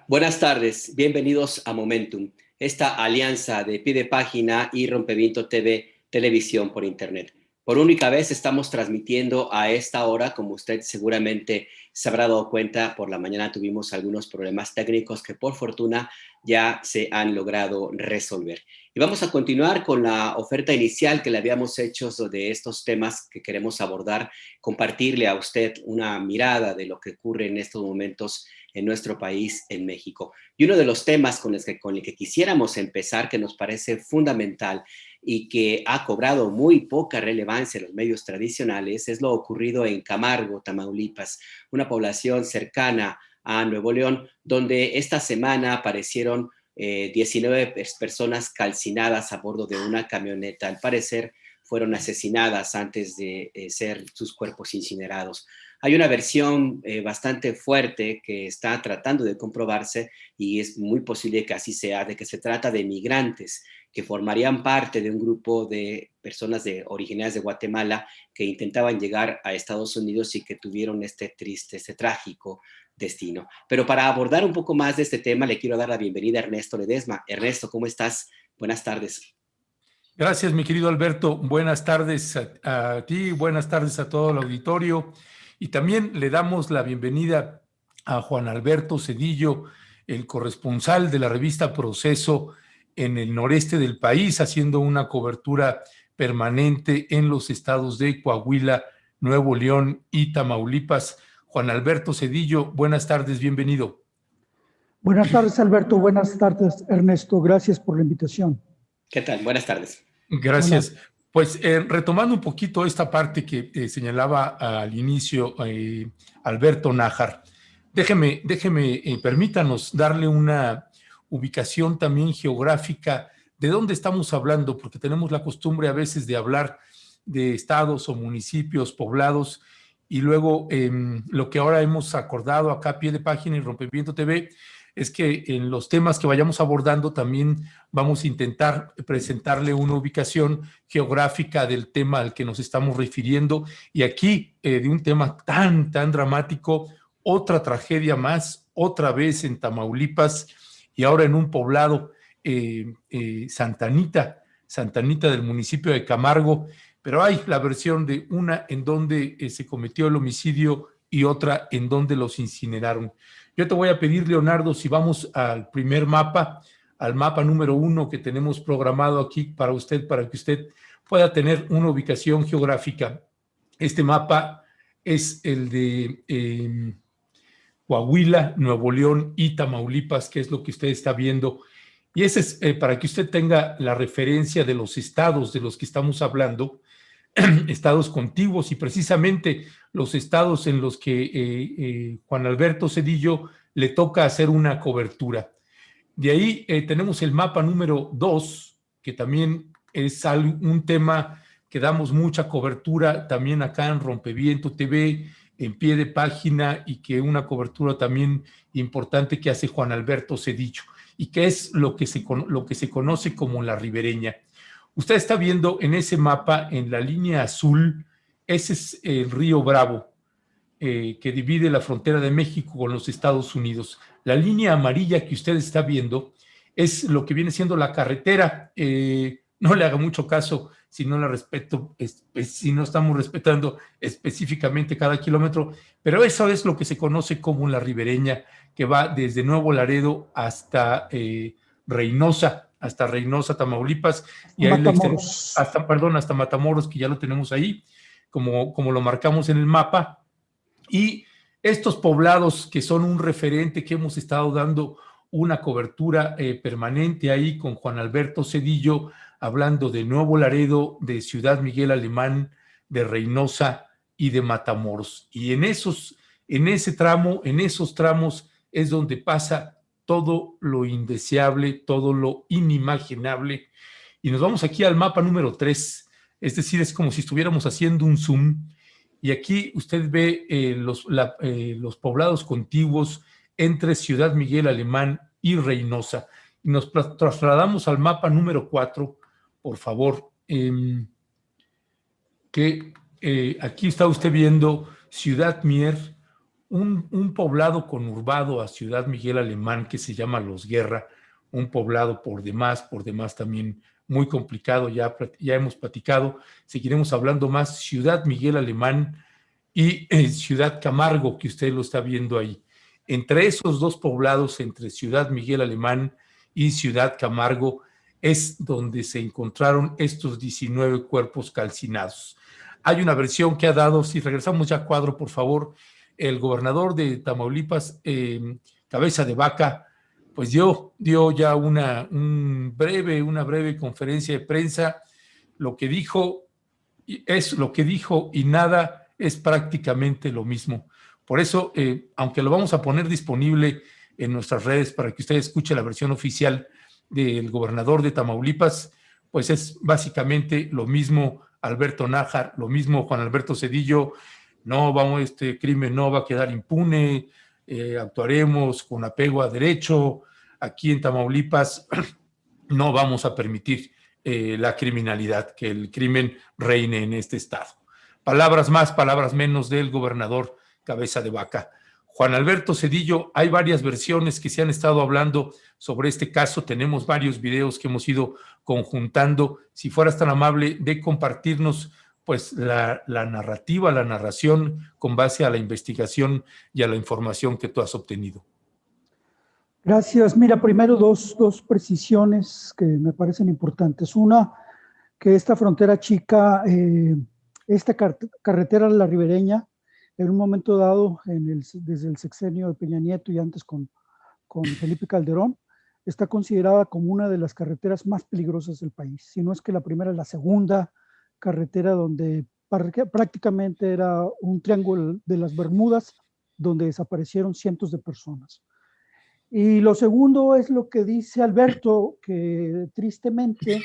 Buenas tardes, bienvenidos a Momentum, esta alianza de Pie de Página y Rompeviento TV, televisión por Internet. Por única vez estamos transmitiendo a esta hora, como usted seguramente se habrá dado cuenta, por la mañana tuvimos algunos problemas técnicos que por fortuna ya se han logrado resolver. Y vamos a continuar con la oferta inicial que le habíamos hecho de estos temas que queremos abordar, compartirle a usted una mirada de lo que ocurre en estos momentos en nuestro país, en México. Y uno de los temas con el que quisiéramos empezar, que nos parece fundamental y que ha cobrado muy poca relevancia en los medios tradicionales, es lo ocurrido en Camargo, Tamaulipas, una población cercana a Nuevo León, donde esta semana aparecieron 19 personas calcinadas a bordo de una camioneta. Al parecer, fueron asesinadas antes de ser sus cuerpos incinerados. Hay una versión bastante fuerte que está tratando de comprobarse y es muy posible que así sea, de que se trata de migrantes que formarían parte de un grupo de personas originarias de Guatemala que intentaban llegar a Estados Unidos y que tuvieron este triste, este trágico destino. Pero para abordar un poco más de este tema, le quiero dar la bienvenida a Ernesto Ledesma. Ernesto, ¿cómo estás? Buenas tardes. Gracias, mi querido Alberto. Buenas tardes a ti, buenas tardes a todo el auditorio. Y también le damos la bienvenida a Juan Alberto Cedillo, el corresponsal de la revista Proceso en el noreste del país, haciendo una cobertura permanente en los estados de Coahuila, Nuevo León y Tamaulipas. Juan Alberto Cedillo, buenas tardes, bienvenido. Buenas tardes, Alberto. Buenas tardes, Ernesto. Gracias por la invitación. ¿Qué tal? Buenas tardes. Gracias. Hola. Pues retomando un poquito esta parte que señalaba al inicio Alberto Nájar, permítanos darle una ubicación también geográfica de dónde estamos hablando, porque tenemos la costumbre a veces de hablar de estados o municipios poblados y luego lo que ahora hemos acordado acá a Pie de Página y Rompeviento TV es que en los temas que vayamos abordando también vamos a intentar presentarle una ubicación geográfica del tema al que nos estamos refiriendo. Y aquí, de un tema tan dramático, otra tragedia más, otra vez en Tamaulipas y ahora en un poblado, Santa Anita del municipio de Camargo. Pero hay la versión de una en donde se cometió el homicidio y otra en donde los incineraron. Yo te voy a pedir, Leonardo, si vamos al primer mapa, al mapa número 1 que tenemos programado aquí para usted, para que usted pueda tener una ubicación geográfica. Este mapa es el de Coahuila, Nuevo León y Tamaulipas, que es lo que usted está viendo. Y ese es para que usted tenga la referencia de los estados de los que estamos hablando, estados contiguos y precisamente los estados en los que Juan Alberto Cedillo le toca hacer una cobertura. De ahí tenemos el mapa número 2, que también es un tema que damos mucha cobertura también acá en Rompeviento TV, en Pie de Página, y que una cobertura también importante que hace Juan Alberto Cedillo, y que es lo que se conoce como la ribereña. Usted está viendo en ese mapa, en la línea azul, ese es el río Bravo, que divide la frontera de México con los Estados Unidos. La línea amarilla que usted está viendo es lo que viene siendo la carretera. No le haga mucho caso si no la respeto, si no estamos respetando específicamente cada kilómetro, pero eso es lo que se conoce como la ribereña, que va desde Nuevo Laredo hasta Reynosa, Tamaulipas, y ahí hasta Matamoros, que ya lo tenemos ahí, como lo marcamos en el mapa. Y estos poblados que son un referente, que hemos estado dando una cobertura permanente ahí con Juan Alberto Cedillo, hablando de Nuevo Laredo, de Ciudad Miguel Alemán, de Reynosa y de Matamoros. Y en esos tramos es donde pasa todo lo indeseable, todo lo inimaginable. Y nos vamos aquí al mapa número 3, es decir, es como si estuviéramos haciendo un zoom. Y aquí usted ve los poblados contiguos entre Ciudad Miguel Alemán y Reynosa. Y nos trasladamos al mapa número 4, por favor, que aquí está usted viendo Ciudad Mier, un poblado conurbado a Ciudad Miguel Alemán que se llama Los Guerra, un poblado por demás también muy complicado, ya hemos platicado, seguiremos hablando más, Ciudad Miguel Alemán y Ciudad Camargo, que usted lo está viendo ahí. Entre esos dos poblados, entre Ciudad Miguel Alemán y Ciudad Camargo, es donde se encontraron estos 19 cuerpos calcinados. Hay una versión que ha dado, si regresamos ya a cuadro, por favor, el gobernador de Tamaulipas, Cabeza de Vaca, pues dio ya una breve conferencia de prensa. Lo que dijo es lo que dijo y nada es prácticamente lo mismo. Por eso, aunque lo vamos a poner disponible en nuestras redes para que usted escuche la versión oficial del gobernador de Tamaulipas, pues es básicamente lo mismo Alberto Nájar, lo mismo Juan Alberto Zedillo. No, este crimen no va a quedar impune, actuaremos con apego a derecho. Aquí en Tamaulipas no vamos a permitir la criminalidad, que el crimen reine en este estado. Palabras más, palabras menos del gobernador Cabeza de Vaca. Juan Alberto Zedillo, hay varias versiones que se han estado hablando sobre este caso. Tenemos varios videos que hemos ido conjuntando. Si fueras tan amable de compartirnos pues la narrativa, la narración con base a la investigación y a la información que tú has obtenido. Gracias. Mira, primero dos precisiones que me parecen importantes. Una, que esta frontera chica, esta carretera La Ribereña, en un momento dado, desde el sexenio de Peña Nieto y antes con Felipe Calderón, está considerada como una de las carreteras más peligrosas del país. Si no es que la primera, la segunda carretera donde prácticamente era un triángulo de las Bermudas, donde desaparecieron cientos de personas. Y lo segundo es lo que dice Alberto, que tristemente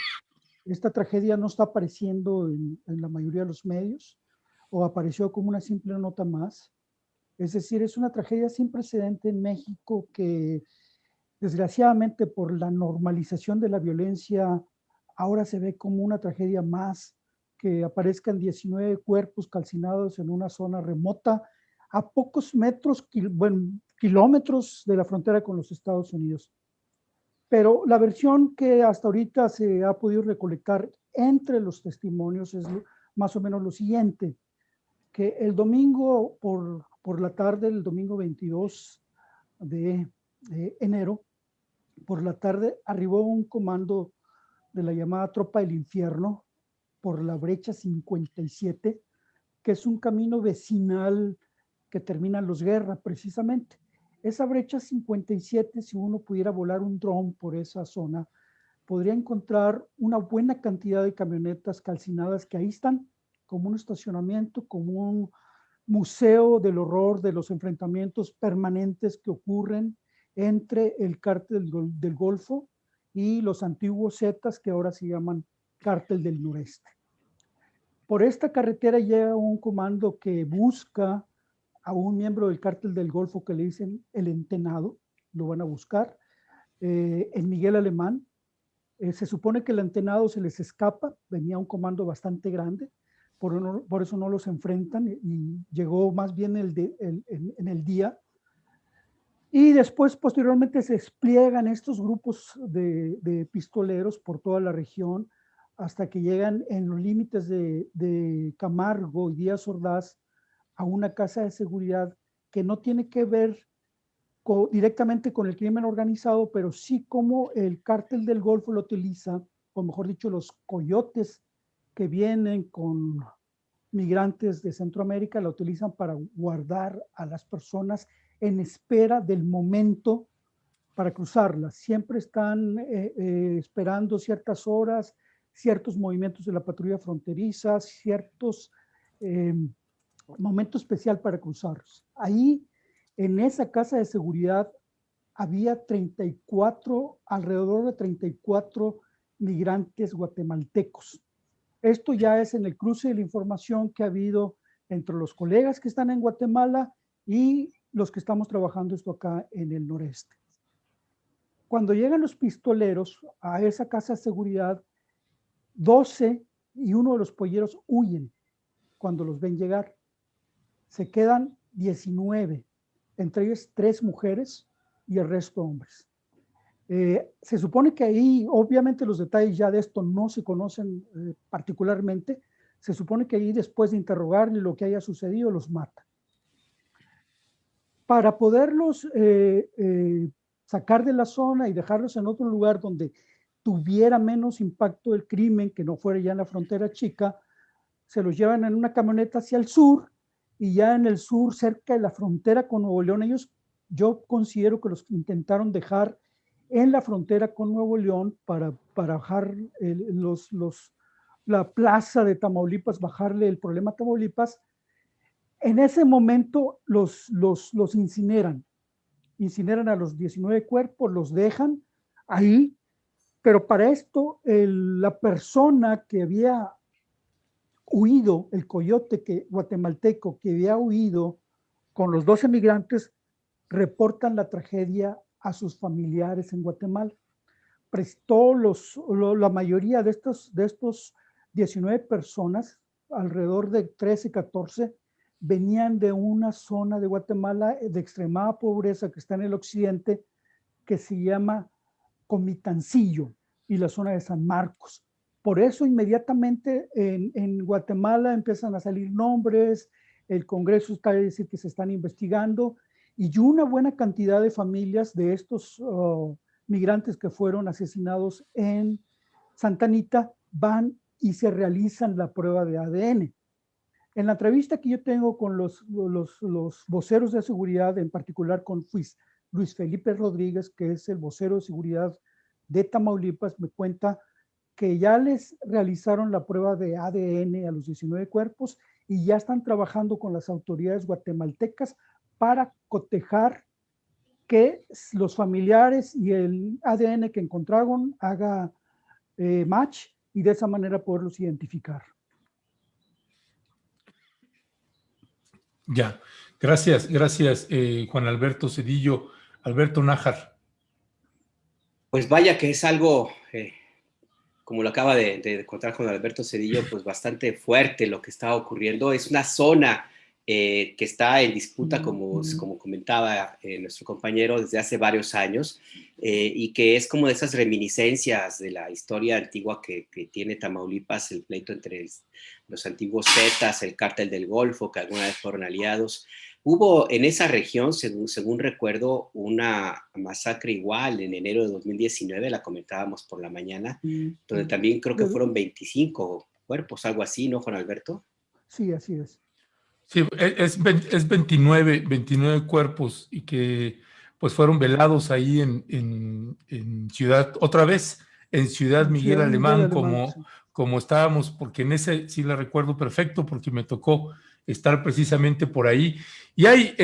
esta tragedia no está apareciendo en la mayoría de los medios, o apareció como una simple nota más. Es decir, es una tragedia sin precedente en México que, desgraciadamente, por la normalización de la violencia, ahora se ve como una tragedia más, que aparezcan 19 cuerpos calcinados en una zona remota, a pocos metros, kilómetros de la frontera con los Estados Unidos. Pero la versión que hasta ahorita se ha podido recolectar entre los testimonios es más o menos lo siguiente, que el domingo por la tarde, el domingo 22 de enero, por la tarde arribó un comando de la llamada Tropa del Infierno por la brecha 57, que es un camino vecinal que termina en Los Guerra, precisamente. Esa brecha 57, si uno pudiera volar un dron por esa zona, podría encontrar una buena cantidad de camionetas calcinadas que ahí están, como un estacionamiento, como un museo del horror de los enfrentamientos permanentes que ocurren entre el cártel del Golfo y los antiguos Zetas, que ahora se llaman Cártel del Noreste. Por esta carretera llega un comando que busca a un miembro del Cártel del Golfo que le dicen el Entenado, lo van a buscar, en Miguel Alemán. Se supone que el Entenado se les escapa, venía un comando bastante grande, por eso no los enfrentan y llegó más bien en el día. Y después, posteriormente, se despliegan estos grupos de pistoleros por toda la región hasta que llegan en los límites de Camargo y Díaz Ordaz a una casa de seguridad que no tiene que ver directamente con el crimen organizado, pero sí como el Cártel del Golfo lo utiliza, o mejor dicho, los coyotes que vienen con migrantes de Centroamérica la utilizan para guardar a las personas en espera del momento para cruzarlas. Siempre están esperando ciertas horas, ciertos movimientos de la patrulla fronteriza, ciertos momento especial para cruzarlos. Ahí, en esa casa de seguridad, había alrededor de 34 migrantes guatemaltecos. Esto ya es en el cruce de la información que ha habido entre los colegas que están en Guatemala y los que estamos trabajando esto acá en el noreste. Cuando llegan los pistoleros a esa casa de seguridad, 12 y uno de los polleros huyen cuando los ven llegar. Se quedan 19 entre ellas 3 mujeres y el resto hombres. Se supone que ahí, obviamente los detalles ya de esto no se conocen particularmente, se supone que ahí después de interrogarle lo que haya sucedido, los mata. Para poderlos sacar de la zona y dejarlos en otro lugar donde tuviera menos impacto el crimen, que no fuera ya en la frontera chica, se los llevan en una camioneta hacia el sur, y ya en el sur, cerca de la frontera con Nuevo León, ellos, yo considero que los intentaron dejar en la frontera con Nuevo León para bajar la plaza de Tamaulipas, bajarle el problema a Tamaulipas. En ese momento los incineran a los 19 cuerpos, los dejan ahí, pero para esto la persona que había huido, el coyote guatemalteco que había huido con los 12 migrantes, reportan la tragedia a sus familiares en Guatemala. Prestó la mayoría de estos 19 personas, alrededor de 13, 14, venían de una zona de Guatemala de extremada pobreza que está en el occidente, que se llama Comitancillo, y la zona de San Marcos. Por eso inmediatamente en Guatemala empiezan a salir nombres, el Congreso está a decir que se están investigando, y una buena cantidad de familias de estos migrantes que fueron asesinados en Santa Anita van y se realizan la prueba de ADN. En la entrevista que yo tengo con los voceros de seguridad, en particular con Luis Felipe Rodríguez, que es el vocero de seguridad de Tamaulipas, me cuenta que ya les realizaron la prueba de ADN a los 19 cuerpos y ya están trabajando con las autoridades guatemaltecas para cotejar que los familiares y el ADN que encontraron haga match y de esa manera poderlos identificar. Ya, gracias, Juan Alberto Zedillo. Alberto Nájar. Pues vaya que es algo, como lo acaba de contar Juan Alberto Zedillo, pues bastante fuerte lo que está ocurriendo. Es una zona que está en disputa, como comentaba nuestro compañero, desde hace varios años, y que es como de esas reminiscencias de la historia antigua que tiene Tamaulipas, el pleito entre los antiguos Zetas, el cártel del Golfo, que alguna vez fueron aliados. Hubo en esa región, según recuerdo, una masacre igual en enero de 2019, la comentábamos por la mañana, donde también creo que fueron 25 cuerpos, algo así, ¿no, Juan Alberto? Sí, así es. Sí, es 29 cuerpos y que pues fueron velados ahí en Ciudad, otra vez en Ciudad Miguel Alemán, como estábamos, porque en ese sí la recuerdo perfecto, porque me tocó estar precisamente por ahí. Y hay,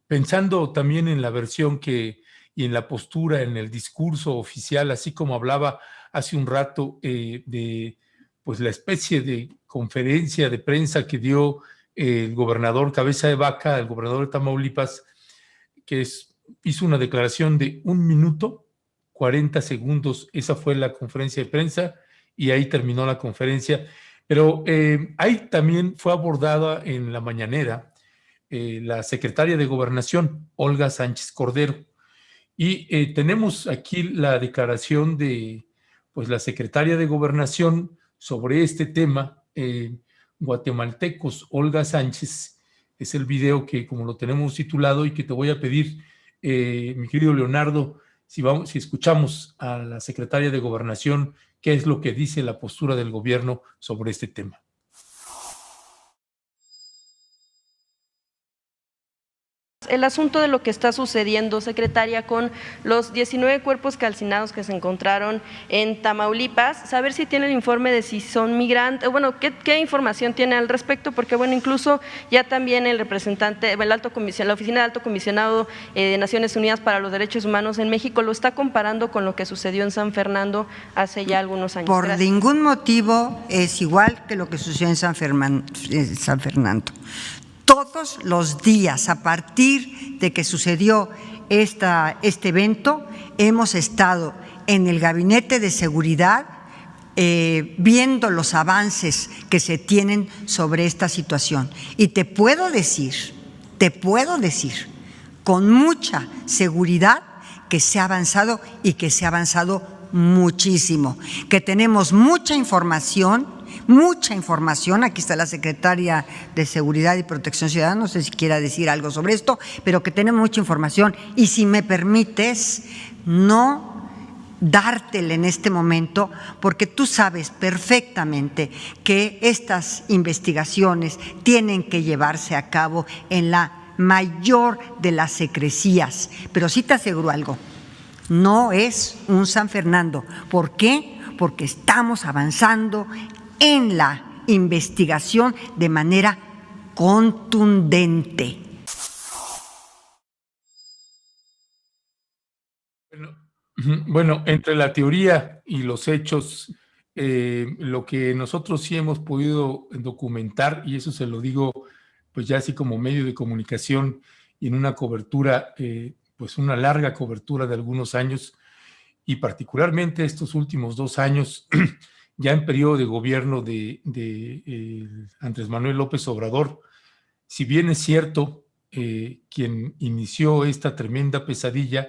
pensando también en la versión y en la postura, en el discurso oficial, así como hablaba hace un rato de pues la especie de conferencia de prensa que dio el gobernador Cabeza de Vaca, el gobernador de Tamaulipas, que hizo una declaración de 1 minuto, 40 segundos, esa fue la conferencia de prensa, y ahí terminó la conferencia. Pero ahí también fue abordada en la mañanera la secretaria de Gobernación, Olga Sánchez Cordero, y tenemos aquí la declaración de pues, la secretaria de Gobernación sobre este tema, guatemaltecos, Olga Sánchez. Es el video que, como lo tenemos titulado, y que te voy a pedir, mi querido Leonardo, si escuchamos a la secretaria de Gobernación, qué es lo que dice la postura del gobierno sobre este tema. El asunto de lo que está sucediendo, secretaria, con los 19 cuerpos calcinados que se encontraron en Tamaulipas, saber si tiene el informe de si son migrantes, bueno, qué información tiene al respecto, porque bueno, incluso ya también el representante, la Oficina de Alto Comisionado de Naciones Unidas para los Derechos Humanos en México lo está comparando con lo que sucedió en San Fernando hace ya algunos años. Por ningún motivo es igual que lo que sucedió en San Fernando. Todos los días, a partir de que sucedió este evento, hemos estado en el Gabinete de Seguridad viendo los avances que se tienen sobre esta situación. Y te puedo decir te puedo decir con mucha seguridad que se ha avanzado y que se ha avanzado muchísimo, que tenemos mucha información, aquí está la secretaria de Seguridad y Protección Ciudadana, no sé si quiera decir algo sobre esto, pero que tenemos mucha información y si me permites, no dártela en este momento, porque tú sabes perfectamente que estas investigaciones tienen que llevarse a cabo en la mayor de las secrecías, pero sí te aseguro algo, no es un San Fernando. ¿Por qué? Porque estamos avanzando en la investigación de manera contundente. Bueno, entre la teoría y los hechos, lo que nosotros sí hemos podido documentar, y eso se lo digo pues ya así como medio de comunicación y en una cobertura, pues una larga cobertura de algunos años, y particularmente estos últimos 2 años, ya en periodo de gobierno de Andrés Manuel López Obrador, si bien es cierto, quien inició esta tremenda pesadilla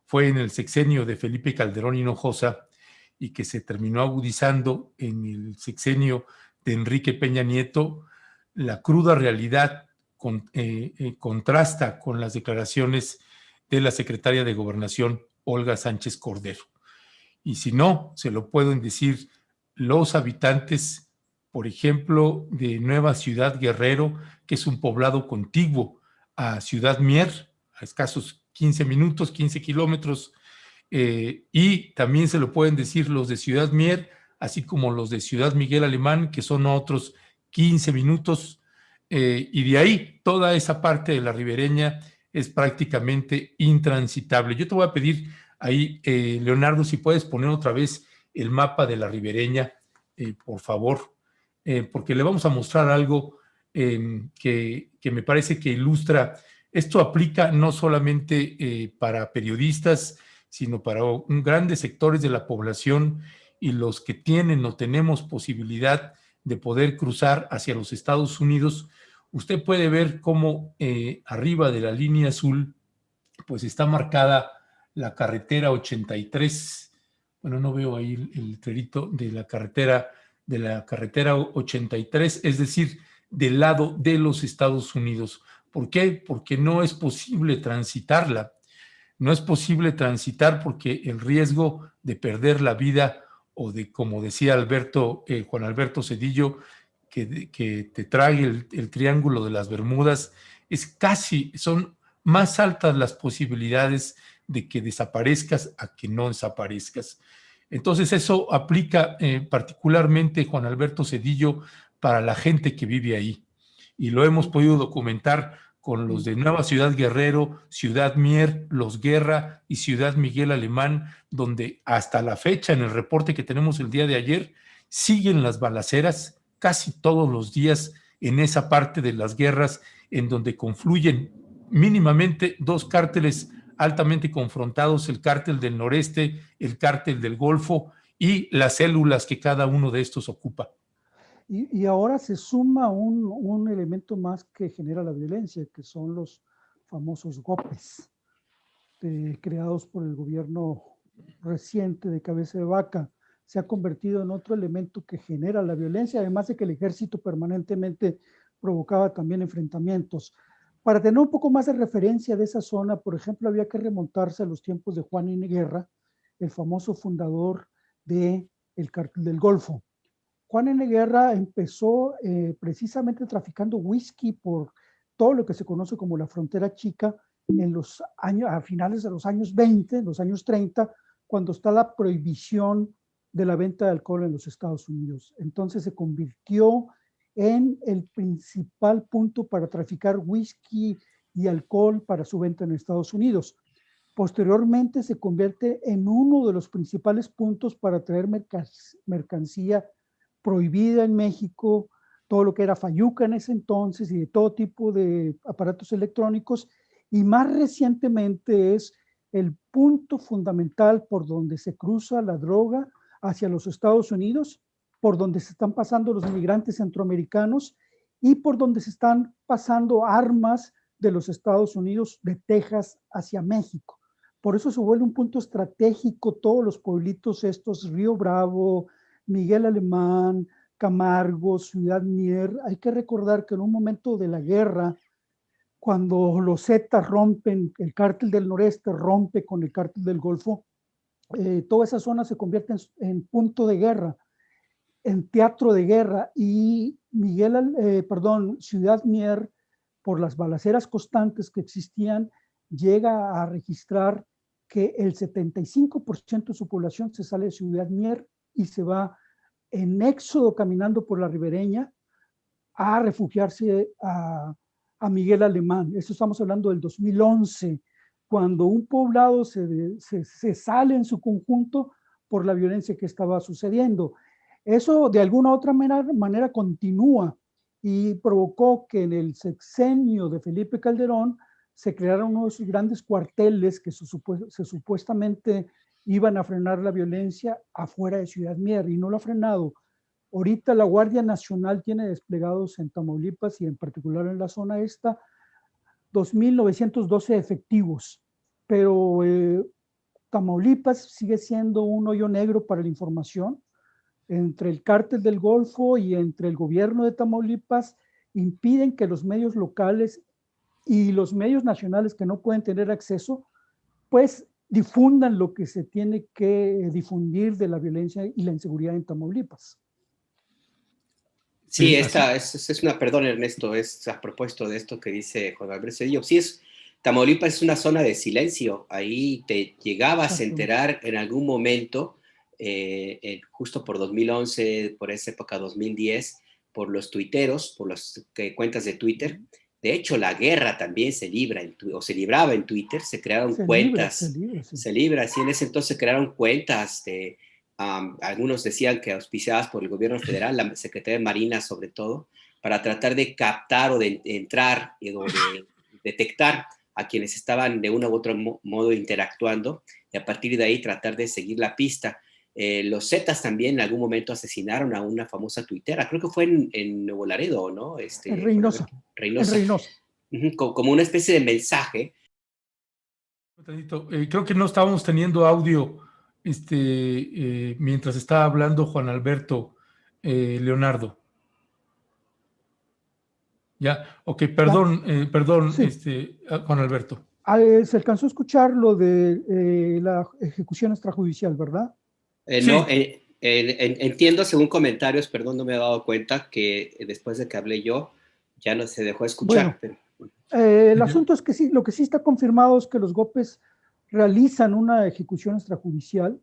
fue en el sexenio de Felipe Calderón Hinojosa y que se terminó agudizando en el sexenio de Enrique Peña Nieto, la cruda realidad contrasta con las declaraciones de la secretaria de Gobernación, Olga Sánchez Cordero. Y si no, se lo pueden decir los habitantes, por ejemplo, de Nueva Ciudad Guerrero, que es un poblado contiguo a Ciudad Mier, a escasos 15 minutos, 15 kilómetros, y también se lo pueden decir los de Ciudad Mier, así como los de Ciudad Miguel Alemán, que son otros 15 minutos, y de ahí toda esa parte de la ribereña es prácticamente intransitable. Yo te voy a pedir ahí, Leonardo, si puedes poner otra vez el mapa de la ribereña, por favor, porque le vamos a mostrar algo que me parece que ilustra. Esto aplica no solamente para periodistas, sino para grandes sectores de la población y los que tienen o tenemos posibilidad de poder cruzar hacia los Estados Unidos. Usted puede ver cómo arriba de la línea azul pues está marcada la carretera 83. Bueno, no veo ahí el letrerito de la carretera 83, es decir, del lado de los Estados Unidos. ¿Por qué? Porque no es posible transitarla. No es posible transitar porque el riesgo de perder la vida o de, como decía Juan Alberto Cedillo, que te trague el triángulo de las Bermudas, son más altas las posibilidades de que desaparezcas a que no desaparezcas. Entonces eso aplica particularmente, Juan Alberto Cedillo, para la gente que vive ahí. Y lo hemos podido documentar con los de Nueva Ciudad Guerrero, Ciudad Mier, Los Guerra y Ciudad Miguel Alemán, donde hasta la fecha, en el reporte que tenemos el día de ayer, siguen las balaceras casi todos los días en esa parte de las guerras, en donde confluyen mínimamente 2 cárteles altamente confrontados, el cártel del noreste, el cártel del Golfo y las células que cada uno de estos ocupa. Y ahora se suma un elemento más que genera la violencia, que son los famosos golpes creados por el gobierno reciente de Cabeza de Vaca. Se ha convertido en otro elemento que genera la violencia, además de que el ejército permanentemente provocaba también enfrentamientos. Para tener un poco más de referencia de esa zona, por ejemplo, había que remontarse a los tiempos de Juan N. Guerra, el famoso fundador del Cártel del Golfo. Juan N. Guerra empezó precisamente traficando whisky por todo lo que se conoce como la frontera chica a finales de los años 20, los años 30, cuando está la prohibición de la venta de alcohol en los Estados Unidos. Entonces se convirtió en el principal punto para traficar whisky y alcohol para su venta en Estados Unidos. Posteriormente se convierte en uno de los principales puntos para traer mercancía prohibida en México, todo lo que era fayuca en ese entonces y de todo tipo de aparatos electrónicos, y más recientemente es el punto fundamental por donde se cruza la droga hacia los Estados Unidos, por donde se están pasando los migrantes centroamericanos y por donde se están pasando armas de los Estados Unidos, de Texas hacia México. Por eso se vuelve un punto estratégico todos los pueblitos estos, Río Bravo, Miguel Alemán, Camargo, Ciudad Mier. Hay que recordar que en un momento de la guerra, cuando los Zetas rompen, el cártel del noreste rompe con el cártel del Golfo, toda esa zona se convierte en punto de guerra, en teatro de guerra, y Ciudad Mier, por las balaceras constantes que existían, llega a registrar que el 75% de su población se sale de Ciudad Mier y se va en éxodo caminando por la ribereña a refugiarse a Miguel Alemán. Esto estamos hablando del 2011, cuando un poblado se sale en su conjunto por la violencia que estaba sucediendo. Eso de alguna u otra manera continúa y provocó que en el sexenio de Felipe Calderón se crearon unos grandes cuarteles que supuestamente iban a frenar la violencia afuera de Ciudad Mier, y no lo ha frenado. Ahorita la Guardia Nacional tiene desplegados en Tamaulipas y en particular en la zona esta 2.912 efectivos, pero Tamaulipas sigue siendo un hoyo negro para la información. Entre el cártel del Golfo y entre el gobierno de Tamaulipas impiden que los medios locales y los medios nacionales que no pueden tener acceso, pues difundan lo que se tiene que difundir de la violencia y la inseguridad en Tamaulipas. Sí, esta es una, perdón Ernesto, es a propósito de esto que dice Juan Alberto Cedillo. Sí, Tamaulipas es una zona de silencio, ahí te llegabas a enterar en algún momento, justo por 2011, por esa época 2010, por los tuiteros, por las cuentas de Twitter. De hecho, la guerra también se libraba en Twitter, se crearon cuentas. Se libra, sí, en ese entonces se crearon cuentas de... algunos decían que auspiciadas por el gobierno federal, la Secretaría de Marina sobre todo, para tratar de captar o de entrar o de detectar a quienes estaban de uno u otro modo interactuando, y a partir de ahí tratar de seguir la pista. Los Zetas también en algún momento asesinaron a una famosa tuitera, creo que fue en Nuevo Laredo, ¿no? En Reynosa. Como una especie de mensaje. Creo que no estábamos teniendo audio mientras estaba hablando Juan Alberto Leonardo. Ya, ok, perdón, sí. Juan Alberto. Se alcanzó a escuchar lo de la ejecución extrajudicial, ¿verdad? Sí. No, entiendo según comentarios, perdón, no me he dado cuenta que después de que hablé yo, ya no se dejó escuchar. Bueno, el asunto es que sí, lo que sí está confirmado es que los GOPES realizan una ejecución extrajudicial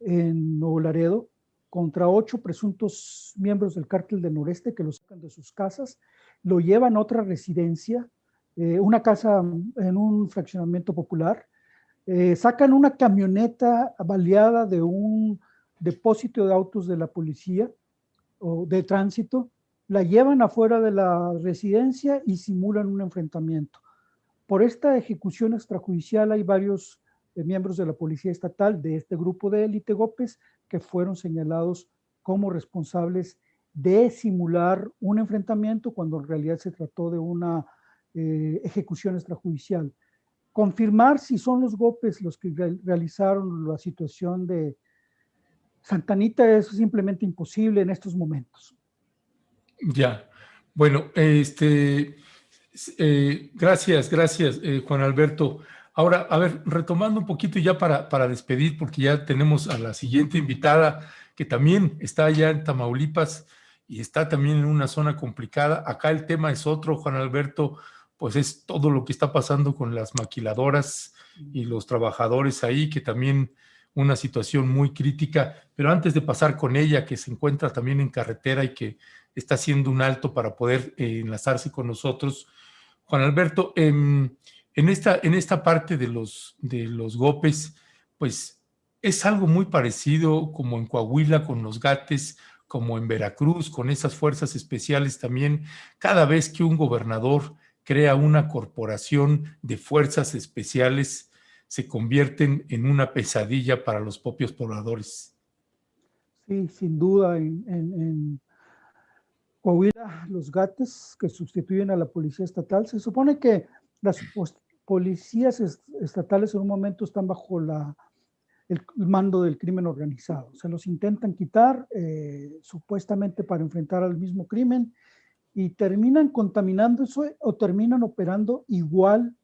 en Nuevo Laredo contra 8 presuntos miembros del cártel del noreste, que los sacan de sus casas, lo llevan a otra residencia, una casa en un fraccionamiento popular, sacan una camioneta baleada de un depósito de autos de la policía o de tránsito, la llevan afuera de la residencia y simulan un enfrentamiento. Por esta ejecución extrajudicial hay varios miembros de la Policía Estatal de este grupo de élite GOPES que fueron señalados como responsables de simular un enfrentamiento cuando en realidad se trató de una ejecución extrajudicial. Confirmar si son los GOPES los que realizaron la situación de Santa Anita es simplemente imposible en estos momentos. Ya, bueno, gracias, Juan Alberto. Ahora, a ver, retomando un poquito ya para despedir, porque ya tenemos a la siguiente invitada, que también está allá en Tamaulipas y está también en una zona complicada. Acá el tema es otro, Juan Alberto, pues es todo lo que está pasando con las maquiladoras y los trabajadores ahí, que también una situación muy crítica. Pero antes de pasar con ella, que se encuentra también en carretera y que está haciendo un alto para poder enlazarse con nosotros, Juan Alberto, en esta parte de los GOPES, pues es algo muy parecido como en Coahuila con los GATES, como en Veracruz con esas fuerzas especiales también. Cada vez que un gobernador crea una corporación de fuerzas especiales, se convierten en una pesadilla para los propios pobladores. Sí, sin duda, en Coahuila, los GATES que sustituyen a la Policía Estatal, se supone que las policías estatales en un momento están bajo el mando del crimen organizado. Se los intentan quitar supuestamente para enfrentar al mismo crimen y terminan contaminando eso o terminan operando igual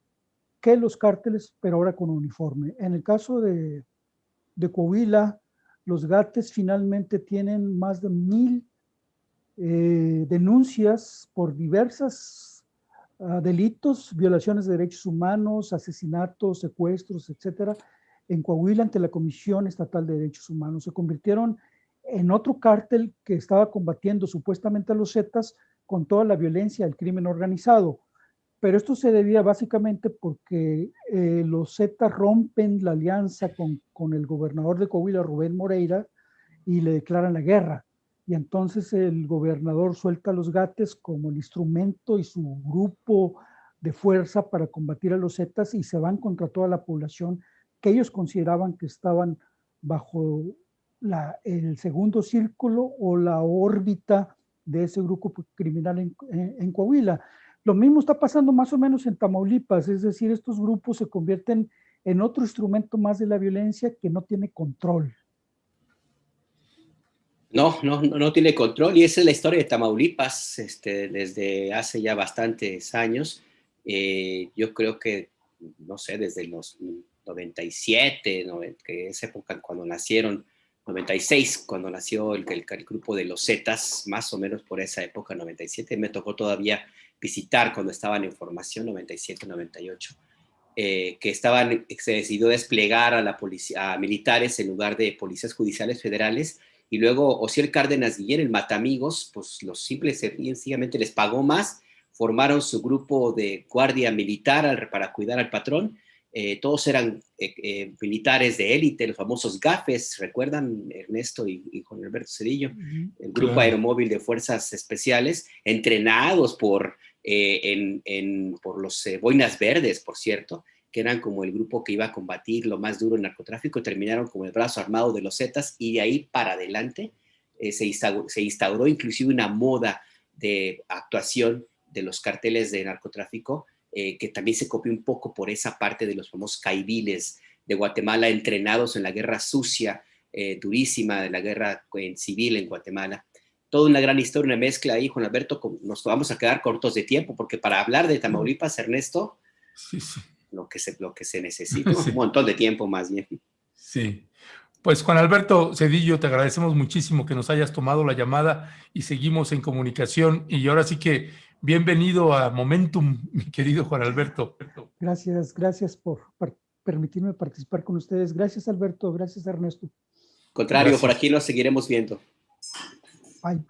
que los cárteles, pero ahora con uniforme. En el caso de Coahuila, los GATES finalmente tienen más de 1,000 denuncias por diversas delitos, violaciones de derechos humanos, asesinatos, secuestros, etcétera, en Coahuila ante la Comisión Estatal de Derechos Humanos. Se convirtieron en otro cártel que estaba combatiendo supuestamente a los Zetas con toda la violencia del crimen organizado. Pero esto se debía básicamente porque los Zetas rompen la alianza con el gobernador de Coahuila, Rubén Moreira, y le declaran la guerra. Y entonces el gobernador suelta a los GATES como el instrumento y su grupo de fuerza para combatir a los Zetas y se van contra toda la población que ellos consideraban que estaban bajo el segundo círculo o la órbita de ese grupo criminal en Coahuila. Lo mismo está pasando más o menos en Tamaulipas, es decir, estos grupos se convierten en otro instrumento más de la violencia que no tiene control. No tiene control, y esa es la historia de Tamaulipas desde hace ya bastantes años. Yo creo que, no sé, desde los 97, que es época cuando nacieron, 96, cuando nació el grupo de los Zetas, más o menos por esa época, 97, me tocó todavía visitar cuando estaban en formación, 97, 98, que se decidió desplegar a la policía, a militares en lugar de policías judiciales federales, y luego Osiel Cárdenas Guillén, el Matamigos, pues los simples sencillamente les pagó más, formaron su grupo de guardia militar para cuidar al patrón. Todos eran militares de élite, los famosos GAFES, ¿recuerdan, Ernesto y Juan Alberto Cedillo? El Grupo Aeromóvil de Fuerzas Especiales, entrenados por los Boinas Verdes, por cierto, que eran como el grupo que iba a combatir lo más duro en narcotráfico, terminaron como el brazo armado de los Zetas, y de ahí para adelante se instauró inclusive una moda de actuación de los carteles de narcotráfico, que también se copió un poco por esa parte de los famosos caiviles de Guatemala, entrenados en la guerra sucia, durísima de la guerra civil en Guatemala. Toda una gran historia, una mezcla ahí, Juan Alberto. Nos vamos a quedar cortos de tiempo, porque para hablar de Tamaulipas, Ernesto, sí. Lo que se necesita, sí. Un montón de tiempo más bien. Sí. Pues Juan Alberto Cedillo, te agradecemos muchísimo que nos hayas tomado la llamada y seguimos en comunicación. Y ahora sí que bienvenido a Momentum, mi querido Juan Alberto. Gracias por permitirme participar con ustedes. Gracias, Alberto. Gracias, Ernesto. Contrario, gracias. Por aquí nos seguiremos viendo. Bye.